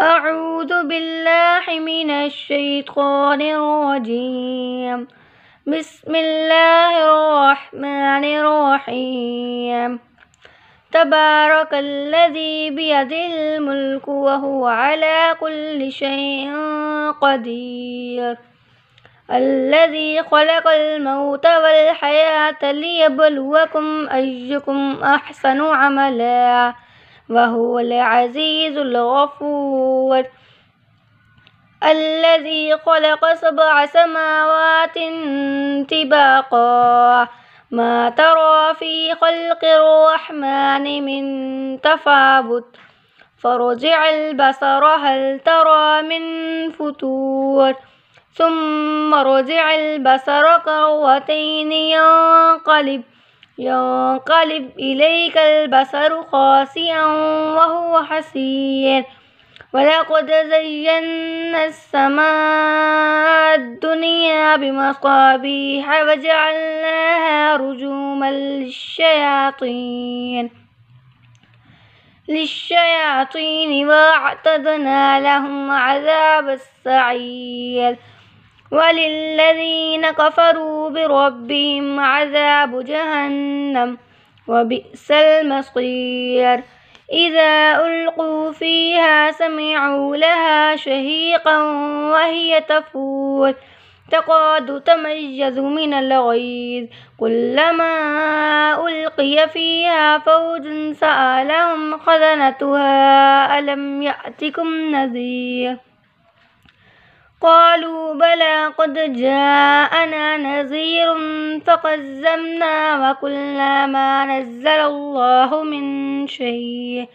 أعوذ بالله من الشيطان الرجيم. بسم الله الرحمن الرحيم. تبارك الذي بيده الملك وهو على كل شيء قدير. الذي خلق الموت والحياة ليبلوكم أيكم أحسن عملا وهو العزيز الغفور. الذي خلق 7 سماوات طباقا ما ترى في خلق الرحمن من تفاوت فارجع البصر هل ترى من فتور ثم ارجع البصر كرتين ينقلب إليك البصر خاسئا وهو حسير. ولقد زينا السماء الدنيا بمصابيح وجعلناها رجوما للشياطين وأعتدنا لهم عذاب السعير. وللذين كفروا بربهم عذاب جهنم وبئس المصير. إذا ألقوا فيها سمعوا لها شهيقا وهي تفور تكاد تميز من الغيظ كلما ألقي فيها فوج سألهم خزنتها ألم يأتكم نذير قالوا بلى قد جاءنا نذير فكذبنا وقلنا ما نزل الله من شيء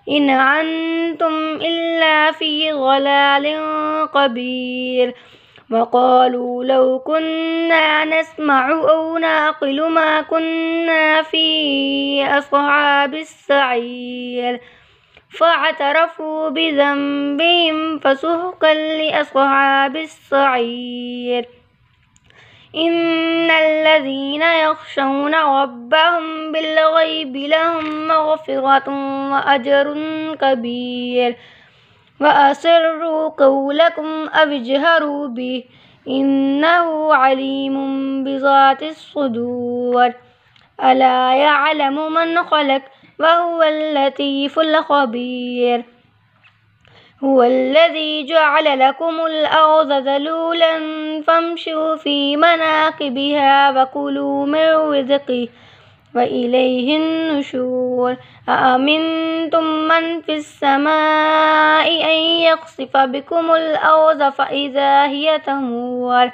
إن أنتم إلا في ضلال كبير. وقالوا لو كنا نسمع أو نعقل ما كنا في أصحاب السعير فاعترفوا بذنبهم فسحقا لأصحاب السعير. إن الذين يخشون ربهم بالغيب لهم مغفرة وأجر كبير. وأسروا قولكم أو اجهروا به إنه عليم بذات الصدور. ألا يعلم من خلق وهو اللطيف الخبير. هو الذي جعل لكم الأرض ذلولا فامشوا في مناكبها وكلوا من رزقه وإليه النشور. أأمنتم من في السماء أن يخسف بكم الأرض فإذا هي تمور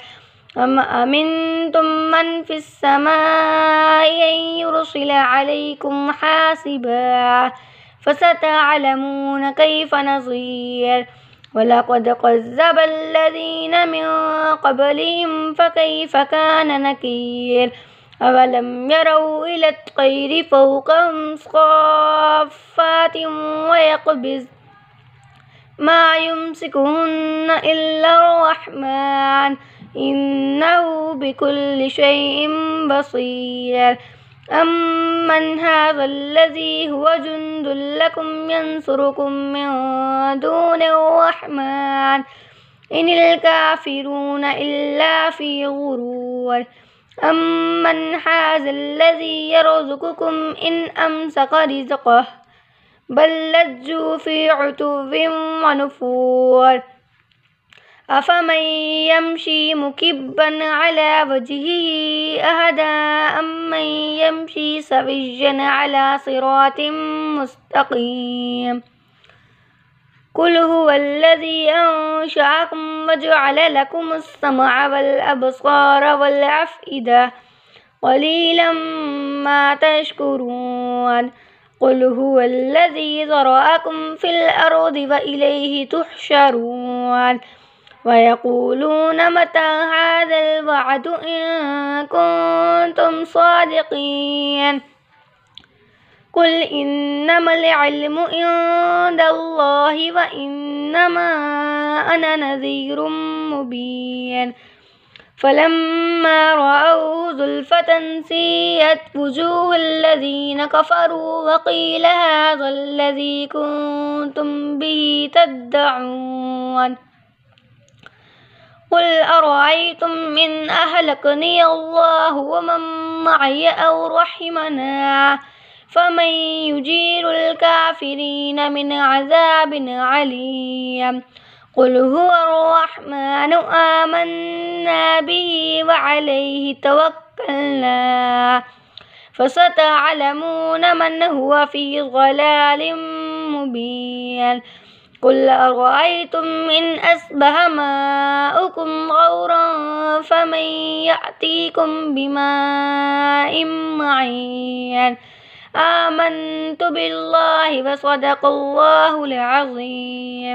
أم أمنتم من في السماء أن يرسل عليكم حاسبا فستعلمون كيف نظير. ولقد كذب الذين من قبلهم فكيف كان نكير. أولم يروا إلى الطير فوقهم صافات ويقبض ما يمسكهن إلا الرحمن إنه بكل شيء بصير. أمن هذا الذي هو جند لكم ينصركم من دون الرحمن إن الكافرون إلا في غرور. أمن هذا الذي يرزقكم إن أمسك رزقه بل لجوا في عتو ونفور. أفمن يمشي مكبا على وجهه أهدى أمن يمشي سويا على صراط مستقيم. قل هو الذي أنشأكم وجعل لكم السمع والأبصار والأفئدة قليلا ما تشكرون. قل هو الذي ذرأكم في الأرض وإليه تحشرون. ويقولون متى هذا الوعد إن كنتم صادقين. قل إنما العلم عند الله وإنما أنا نذير مبين. فلما رأوه زلفة سيئت وجوه الذين كفروا وقيل هذا الذي كنتم به تدعون قل أرأيتم إن أهلكني الله ومن معي أو رحمنا فمن يجير الكافرين من عذاب عليم قل هو الرحمن آمنا به وعليه توكلنا فستعلمون من هو في ضلال مبين قل أرأيتم إن أصبح ماؤكم غورا فمن يأتيكم بماء معين آمنت بالله وصدق الله العظيم.